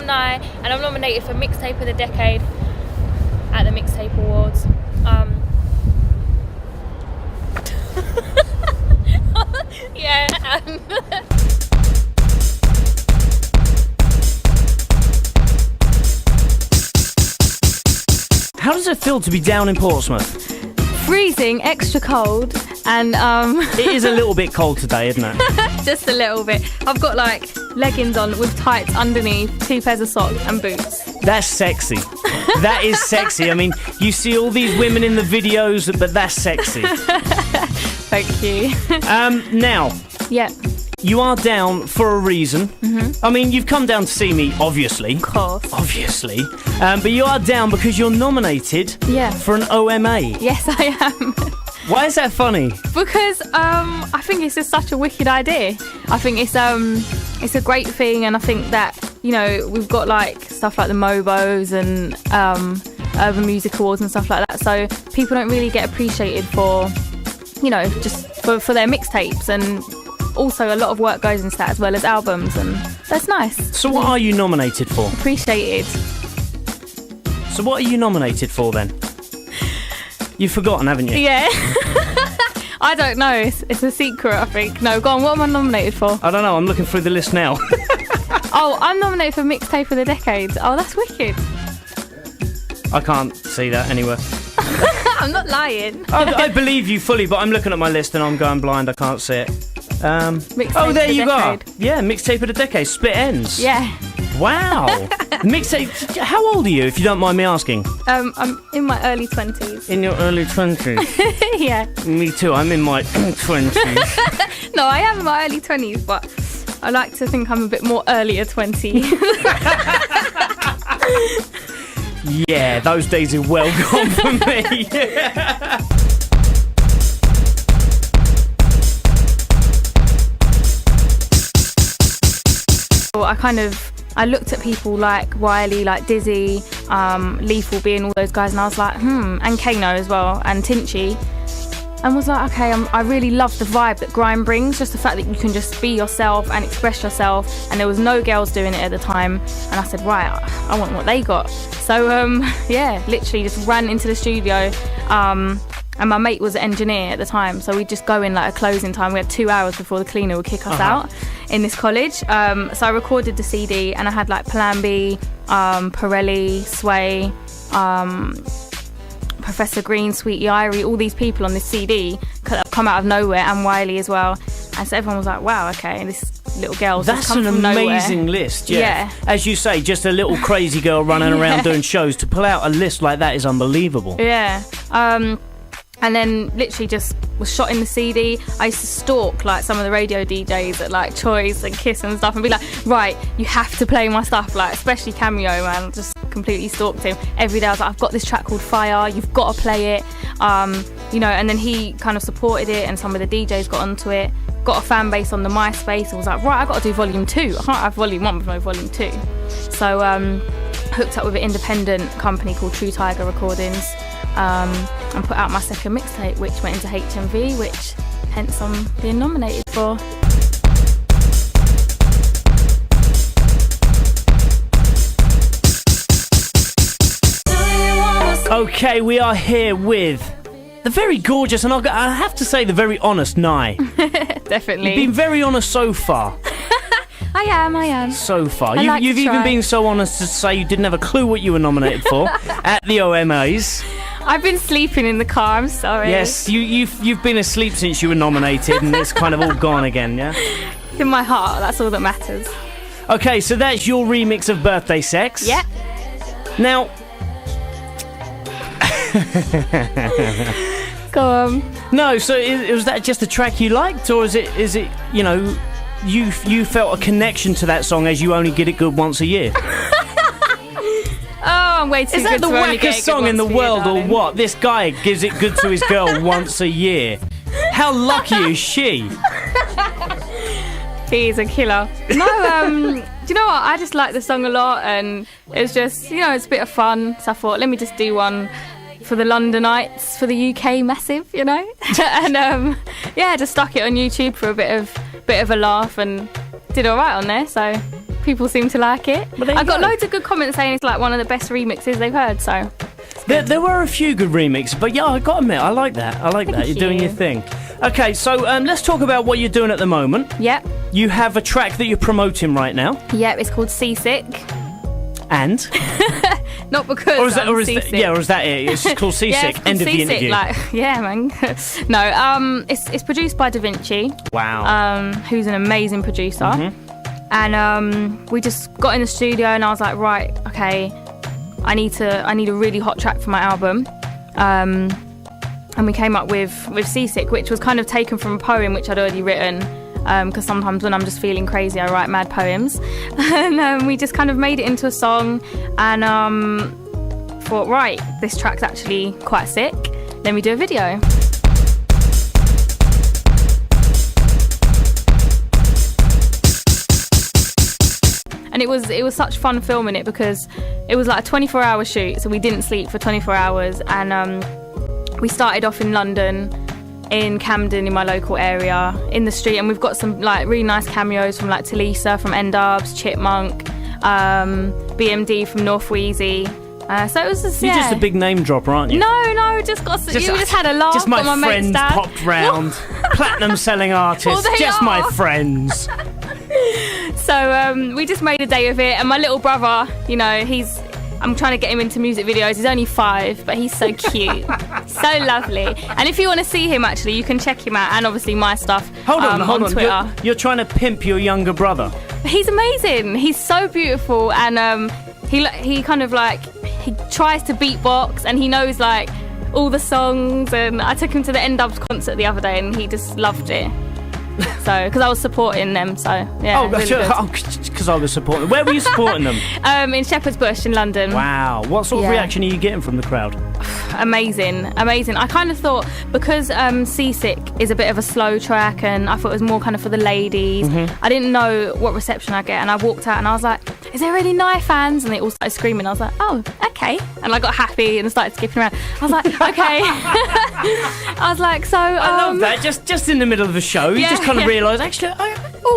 I'm Nye, and I'm nominated for Mixtape of the Decade at the Mixtape Awards. Yeah. How does it feel to be down in Portsmouth? Freezing, extra cold, and It is a little bit cold today, isn't it? just a little bit. I've got like leggings on with tights underneath, 2 pairs of socks and boots. That's sexy. That is sexy. I mean, you see all these women in the videos, but that's sexy. Thank you. Now, Yeah, you are down for a reason. I mean, you've come down to see me, obviously. of course. Obviously. But you are down because you're nominated Yeah. for an OMA. Yes, I am. Why is that funny? Because I think it's just such a wicked idea. I think it's a great thing, and I think that, you know, we've got like stuff like the Mobos and Urban Music Awards and stuff like that, so people don't really get appreciated for, you know, just for their mixtapes, and also a lot of work goes into that as well as albums, and that's nice. So what are you nominated for? Appreciated. So what are you nominated for then? You've forgotten, haven't you? Yeah. I don't know. It's a secret, I think. No, go on. What am I nominated for? I don't know. I'm looking through the list now. Oh, I'm nominated for Mixtape of the Decade. Oh, that's wicked. I can't see that anywhere. I'm not lying. I believe you fully, but I'm looking at my list and I'm going blind. I can't see it. Mixtape There of the you go. Decade. Yeah, Mixtape of the Decade. Split Ends. Yeah. Wow. Mixtape. How old are you, if you don't mind me asking? I'm in my early 20s. In your early 20s. Yeah. Me too. I'm in my 20s. No, I am in my early 20s, but I like to think I'm a bit more earlier 20. Yeah, those days are well gone for me. I looked at people like WILEY, like Dizzy, Lethal being all those guys, and I was like, and Kano as well, and Tinchy, and was like, okay, I really love the vibe that Grime brings, just the fact that you can just be yourself and express yourself, and there was no girls doing it at the time, and I said, right, I want what they got. So, yeah, literally just ran into the studio, and my mate was an engineer at the time, so we'd just go in like a closing time. We had 2 hours before the cleaner would kick us out in this college. So I recorded the CD, and I had like Plan B, Pirelli, Sway, Professor Green, Sweetie Irie, all these people on this CD come out of nowhere, and WILEY as well. And so everyone was like, wow, okay, this little girl's just come from nowhere. That's an amazing list, yeah. As you say, just a little crazy girl running around doing shows. To pull out a list like that is unbelievable. Yeah. And then literally just was shot in the CD. I used to stalk like some of the radio DJs at like Choice and Kiss and stuff, and be like, right, you have to play my stuff, like especially Cameo, man. Just completely stalked him every day. I was like, I've got this track called Fire, you've got to play it. You know, and then he kind of supported it, and some of the DJs got onto it. Got a fan base on the MySpace, and was like, right, I got to do volume 2. I can't have volume 1 with no volume 2. So hooked up with an independent company called True Tiger Recordings. And put out my second mixtape, which went into HMV, which hence I'm being nominated for. Okay, we are here with the very gorgeous, and I have to say the very honest Nye. Definitely. You've been very honest so far. I am. So far. I like You've to even try. been so honest to say you didn't have a clue what you were nominated for at the OMAs. I've been sleeping in the car, I'm sorry. Yes, you've been asleep since you were nominated, and it's kind of all gone again, yeah? In my heart, that's all that matters. Okay, so that's your remix of Birthday Sex. Yeah. Now... Go on. No, so was that just a track you liked, or is it you know, you felt a connection to that song as you only get it good once a year? Oh, I'm way too Is that good the to only get wackest it song good in the once a year, world, or darling. what? This guy gives it good to his girl once a year. How lucky is she? He's a killer. No, do you know what? I just like the song a lot, and it was just, you know, it's a bit of fun. So I thought, let me just do one for the Londonites, for the UK massive, you know. And yeah, just stuck it on YouTube for a bit of a laugh, and did all right on there. So people seem to like it. Well, there you I've got go. loads of good comments saying it's like one of the best remixes they've heard, so. There were a few good remixes, but yeah, I got to admit, I like that. I like that. Thank You're doing you. your thing. Okay, so let's talk about what you're doing at the moment. Yep. You have a track that you're promoting right now. Yep, it's called Seasick. And? Not because Or is that, I'm or is seasick. that, yeah, or is that it? It's just called Seasick. Yeah, it's called End of the Seasick, interview. like, yeah, man. No, it's produced by Da Vinci. Wow. Who's an amazing producer. And we just got in the studio and I was like, right, okay, I need a really hot track for my album. And we came up with Seasick, which was kind of taken from a poem which I'd already written. Because sometimes when I'm just feeling crazy, I write mad poems. And we just kind of made it into a song and thought, right, this track's actually quite sick. Then we do a video. And it was such fun filming it because it was like a 24-hour shoot, so we didn't sleep for 24 hours. And we started off in London, in Camden, in my local area, in the street, and we've got some like really nice cameos from like Talisa from N-Dubs, Chipmunk, BMD from North Wheezy. So it was just, You're yeah. just a big name dropper, aren't you? No, you just had a laugh. Just my got friends mate's dad. popped round. Platinum selling artists. Well, they just my are. friends. So we just made a day of it, and my little brother, you know, I'm trying to get him into music videos. He's only 5, but he's so cute, so lovely. And if you want to see him, actually, you can check him out, and obviously my stuff Hold on. on Twitter. You're trying to pimp your younger brother. He's amazing. He's so beautiful, and he kind of like he tries to beatbox, and he knows like all the songs. And I took him to the N-Dubs concert the other day, and he just loved it. So, because I was supporting them, so yeah. Because I was supporting. Where were you supporting them? In Shepherd's Bush in London. Wow. What sort of reaction are you getting from the crowd? Amazing. I kind of thought, because Seasick is a bit of a slow track and I thought it was more kind of for the ladies, I didn't know what reception I'd get, and I walked out and I was like, is there any Nye fans? And they all started screaming. I was like, oh, okay. And I got happy and started skipping around. I was like, okay. I was like, so I love that. Just in the middle of a show, you just kind of realise, actually,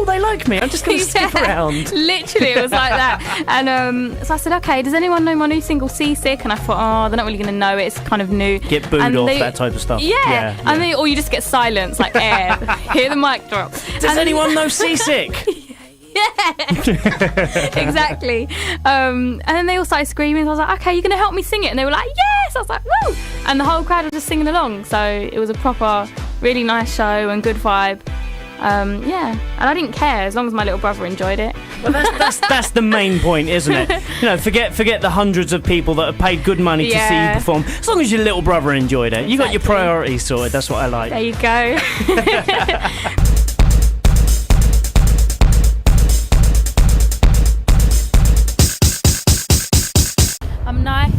they like me. I'm just going to skip around. Literally, it was like that. And so I said, okay, does anyone know my new single, Seasick? And I thought, oh, they're not really going to know it. It's kind of new. Get booed off, that type of stuff. Yeah. And then, or you just get silence, like air. Hear the mic drop. Does anyone know Seasick? Yeah, exactly. And then they all started screaming. So I was like, okay, you're going to help me sing it? And they were like, yes. I was like, woo. And the whole crowd was just singing along. So it was a proper, really nice show and good vibe. Yeah, and I didn't care as long as my little brother enjoyed it. Well, that's the main point, isn't it? You know, forget the hundreds of people that have paid good money to see you perform. As long as your little brother enjoyed it, you got your priorities sorted. That's what I like. There you go. I'm nice.